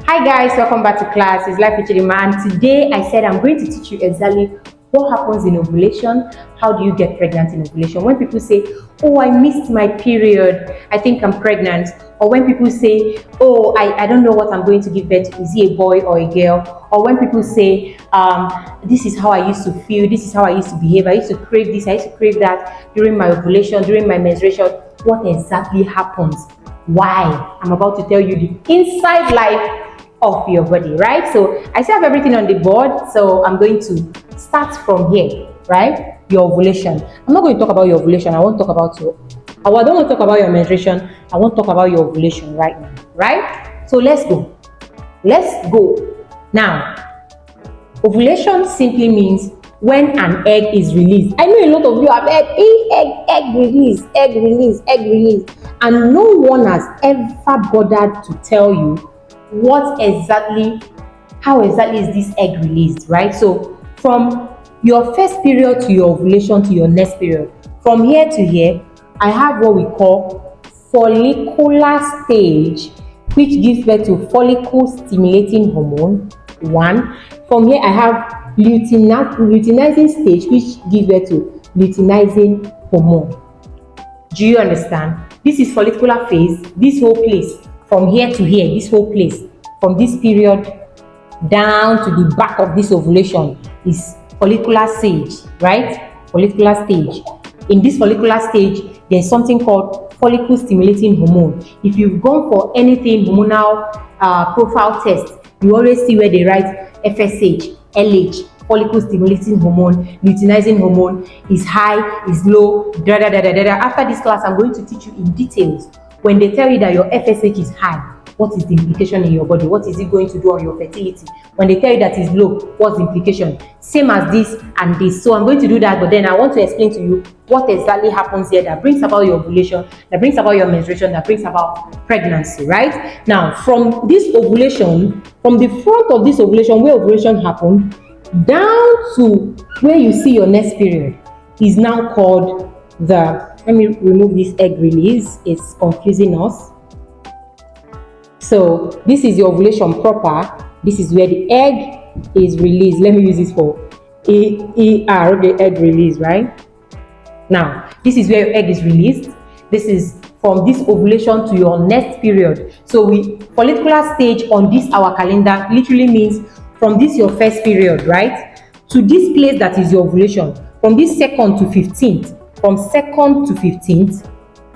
Hi guys, welcome back to class. It's Life with Layman. And today I said I'm going to teach you exactly what happens in ovulation. How do you get pregnant in ovulation? When people say, "Oh, I missed my period, I think I'm pregnant," or when people say, "Oh, I don't know what I'm going to give birth to, is he a boy or a girl?" Or when people say, "This is how I used to feel, this is how I used to behave, I used to crave this, I used to crave that during my ovulation, during my menstruation," what exactly happens? Why? I'm about to tell you the inside life of your body, right? So I still have everything on the board, so I'm going to start from here, right? Your ovulation. I'm not going to talk about your ovulation. I won't talk about your. I don't want to talk about your menstruation. I won't talk about your ovulation right now, right? So let's go. Let's go. Now, ovulation simply means when an egg is released. I know a lot of you have heard egg release, egg release, egg release, and no one has ever bothered to tell you how exactly is this egg released, right? So from your first period to your ovulation to your next period, from here to here, I have what we call follicular stage, which gives birth to follicle stimulating hormone. One. From here, I have luteinizing stage, which gives birth to luteinizing hormone. Do you understand? This is follicular phase. This whole place, from here to here, this whole place, from this period down to the back of this ovulation is follicular stage, right? Follicular stage. In this follicular stage, there's something called follicle stimulating hormone. If you've gone for anything hormonal profile test, you always see where they write FSH, LH, follicle stimulating hormone, luteinizing hormone is high, is low, da da da da da. After this class, I'm going to teach you in details. When they tell you that your FSH is high, what is the implication in your body? What is it going to do on your fertility? When they tell you that it's low, what's the implication? Same as this and this. So I'm going to do that, but then I want to explain to you what exactly happens here that brings about your ovulation, that brings about your menstruation, that brings about pregnancy, right? Now, from this ovulation, from the front of this ovulation, where ovulation happened, down to where you see your next period is now called let me remove this egg release, it's confusing us. So this is your ovulation proper. This is where the egg is released. Let me use this for ER, the egg release, right? Now, this is where your egg is released. This is from this ovulation to your next period. So follicular stage on this our calendar literally means from this your first period, right? To this place that is your ovulation. From this 2nd to 15th. From 2nd to 15th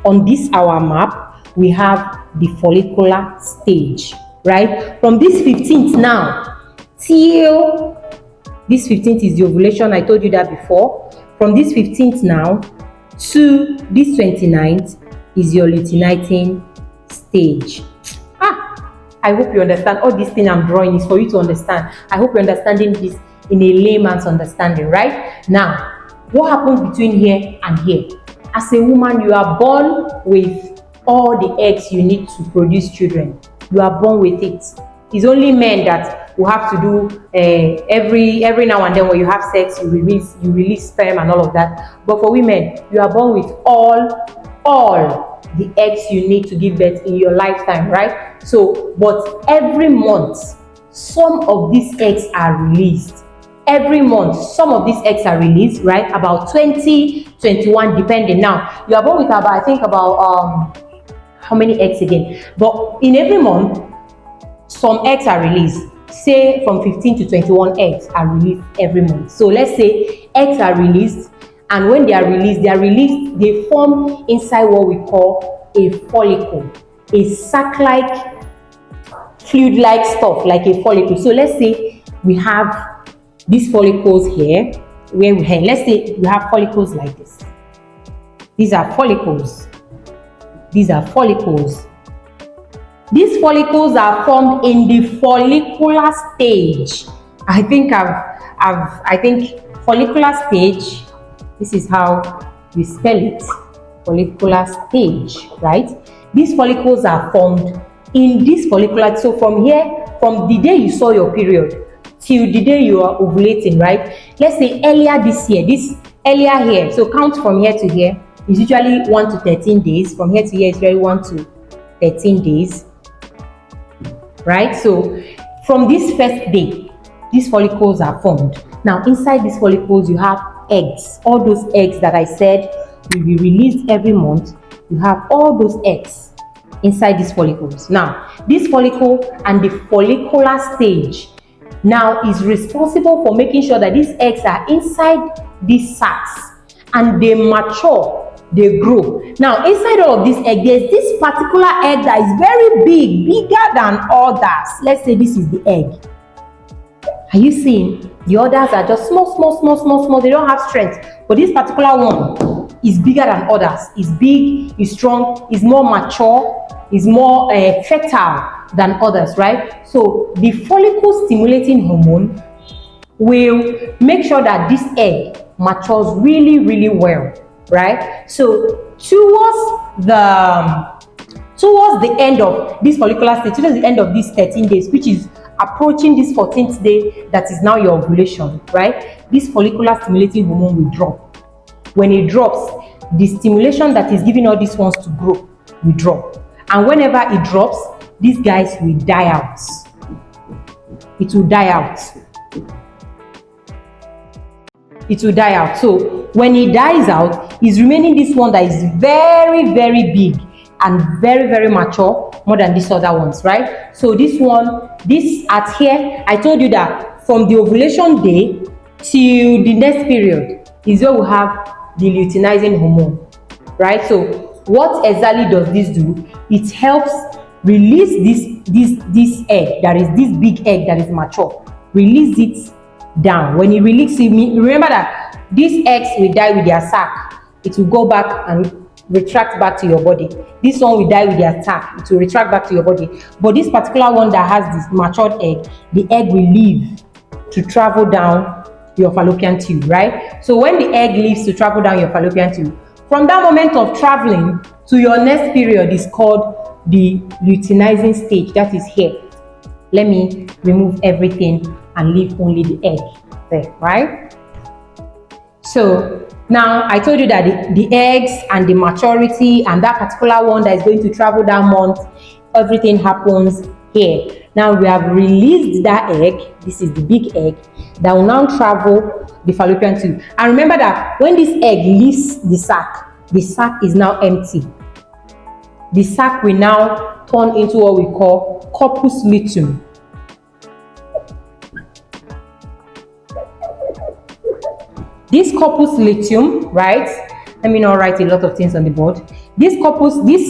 on this our map, we have the follicular stage, right? From this 15th now till this 15th is the ovulation. I told you that before. From this 15th now to this 29th is your luteinizing stage. I hope you understand. All this thing I'm drawing is for you to understand. I hope you're understanding this in a layman's understanding, right? Now, what happens between here and here? As a woman, you are born with all the eggs you need to produce children. You are born with it. It's only men that will have to do every now and then when you have sex, you release sperm and all of that. But for women, you are born with all the eggs you need to give birth in your lifetime, right? So, but every month, some of these eggs are released. Every month, some of these eggs are released, right? About 20, 21, depending. Now, you are born with about, I think about, how many eggs again? But in every month, some eggs are released. Say from 15 to 21 eggs are released every month. So let's say eggs are released, and when they are released, they form inside what we call a follicle, a sac-like, fluid-like stuff, like a follicle. So let's say we have these follicles here, let's say we have follicles like this. These are follicles. These are follicles. These follicles are formed in the follicular stage. I think follicular stage, this is how we spell it. Follicular stage, right? These follicles are formed in this follicular. So from here, from the day you saw your period till the day you are ovulating, right? Let's say earlier this year, earlier here. So count from here to here. It's usually 1 to 13 days. From here to here, it's usually 1 to 13 days. right? So from this first day, these follicles are formed. Now inside these follicles you have eggs. All those eggs that I said will be released every month, you have all those eggs inside these follicles. Now this follicle and the follicular stage now is responsible for making sure that these eggs are inside these sacs and they mature, they grow. Now inside all of this egg, there's this particular egg that is very big, bigger than others. Let's say this is the egg. Are you seeing? The others are just small. They don't have strength. But this particular one is bigger than others. It's big, it's strong, it's more mature, it's more fertile than others, right? So the follicle stimulating hormone will make sure that this egg matures really, really well, right? So towards the end of this follicular stage, towards the end of these 13 days, which is approaching this 14th day, that is now your ovulation, right? This follicular stimulating hormone will drop. When it drops, the stimulation that is giving all these ones to grow will drop. And whenever it drops, these guys will die out. It will die out. It will die out. So when it dies out, is remaining this one that is very, very big and very, very mature, more than these other ones, right? So this one, this at here, I told you that from the ovulation day till the next period is where we have the luteinizing hormone, right? So what exactly does this do? It helps release this egg, that is this big egg that is mature, release it down. When it releases it, remember that these eggs will die with their sac. It will go back and retract back to your body. This one will die with their sac. It will retract back to your body. But this particular one that has this matured egg, the egg will leave to travel down your fallopian tube, right? So when the egg leaves to travel down your fallopian tube, from that moment of traveling to your next period is called the luteinizing stage. That is here. Let me remove everything and leave only the egg there, right? So now I told you that the eggs and the maturity and that particular one that is going to travel that month, everything happens here. Now we have released that egg. This is the big egg that will now travel the fallopian tube. And remember that when this egg leaves the sac is now empty. The sac will now turn into what we call corpus luteum. This corpus luteum, right? Let me not write a lot of things on the board. This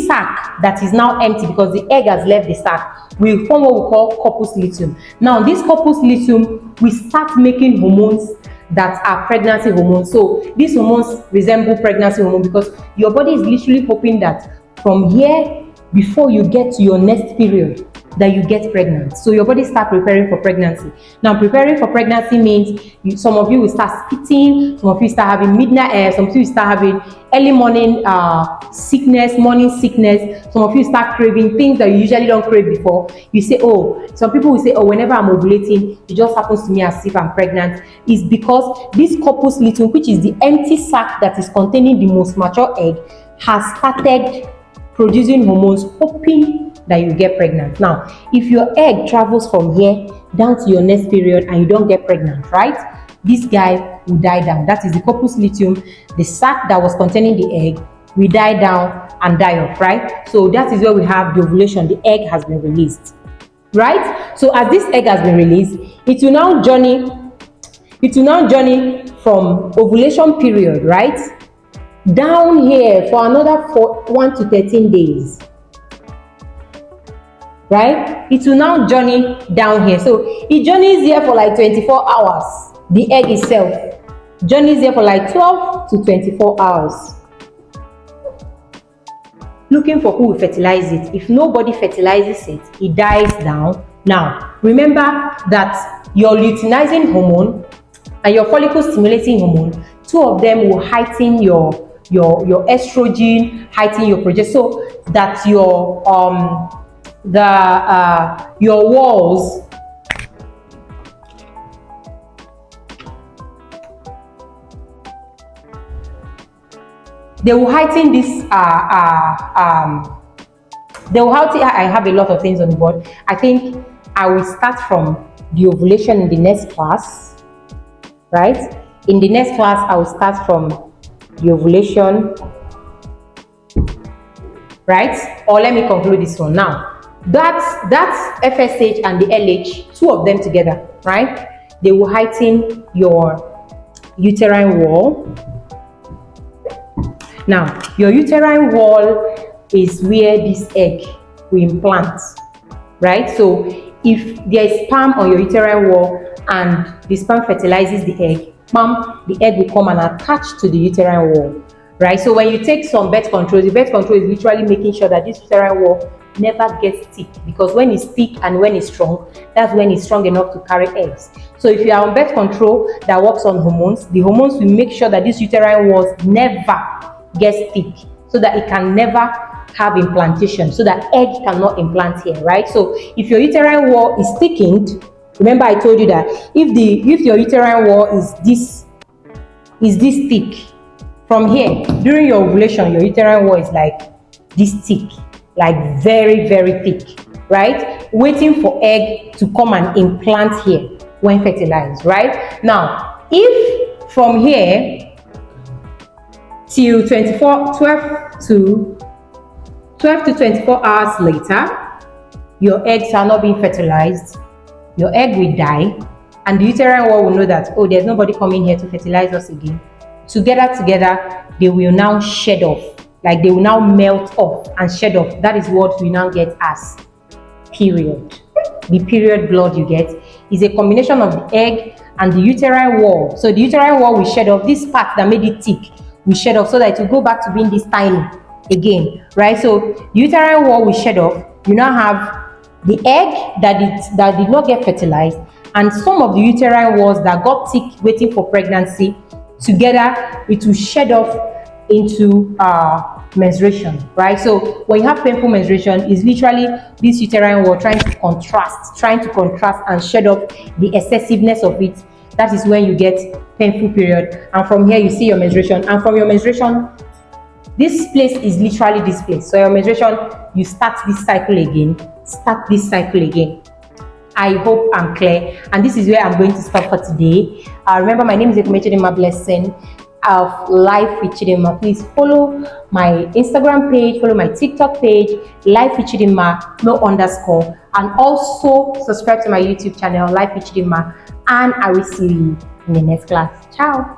sac that is now empty because the egg has left the sac will form what we call corpus luteum. Now, this corpus luteum will start making hormones that are pregnancy hormones. So these hormones resemble pregnancy hormone because your body is literally hoping that from here, before you get to your next period, that you get pregnant. So your body start preparing for pregnancy. Now, preparing for pregnancy means some of you will start spitting, some of you start having midnight air, some of you start having early morning sickness, morning sickness. Some of you start craving things that you usually don't crave before. You say, oh, some people will say, oh, whenever I'm ovulating, it just happens to me as if I'm pregnant. It's because this corpus luteum, which is the empty sac that is containing the most mature egg, has started producing hormones, hoping that you get pregnant. Now, if your egg travels from here down to your next period and you don't get pregnant, right? This guy will die down. That is the corpus luteum. The sac that was containing the egg will die down and die off, right? So that is where we have the ovulation. The egg has been released, right? So as this egg has been released, it will now journey from ovulation period, right, down here for another 1 to 13 days. Right? It will now journey down here. So it journeys here for like 24 hours. The egg itself journeys here for like 12 to 24 hours. Looking for who will fertilize it. If nobody fertilizes it, it dies down. Now, remember that your luteinizing hormone and your follicle stimulating hormone, two of them will heighten your estrogen, heighten your progesterone, so that your walls they will heighten this how I have a lot of things on the board. I think I will start from the ovulation in the next class, right? In the next class, I will start from the ovulation, right? Or let me conclude this one now. That's FSH and the LH, two of them together, right? They will heighten your uterine wall. Now, your uterine wall is where this egg will implant, right? So if there is sperm on your uterine wall and the sperm fertilizes the egg will come and attach to the uterine wall, right? So when you take some birth control, the birth control is literally making sure that this uterine wall never gets thick, because when it's thick and when it's strong, that's when it's strong enough to carry eggs. So if you are on birth control that works on hormones, the hormones will make sure that this uterine walls never gets thick, so that it can never have implantation, so that egg cannot implant here, right? So if your uterine wall is thickened, remember I told you that if your uterine wall is this thick, from here during your ovulation, your uterine wall is like this thick, like very, very thick, right? Waiting for egg to come and implant here when fertilized, right? Now, if from here till 12 to 24 hours later, your eggs are not being fertilized, your egg will die, and the uterine wall will know that, oh, there's nobody coming here to fertilize us again. Together, they will now shed off. Like they will now melt off and shed off. That is what we now get as period. The period blood you get is a combination of the egg and the uterine wall. So the uterine wall will shed off. This part that made it thick will shed off, so that it will go back to being this tiny again, right? So the uterine wall will shed off. You now have the egg that did not get fertilized, and some of the uterine walls that got thick waiting for pregnancy. Together, it will shed off into menstruation, right? So when you have painful menstruation, is literally this uterine wall trying to contrast and shed off the excessiveness of it. That is when you get painful period, and from here you see your menstruation, and from your menstruation, this place is literally this place. So your menstruation, you start this cycle again. I hope I'm clear, and this is where I'm going to stop for today. Remember, my name is Chidimma Blessing of Life with Chidimma. Please follow my Instagram page, follow my TikTok page, Life with Chidimma, _, and also subscribe to my YouTube channel, Life with Chidimma, and I will see you in the next class. Ciao.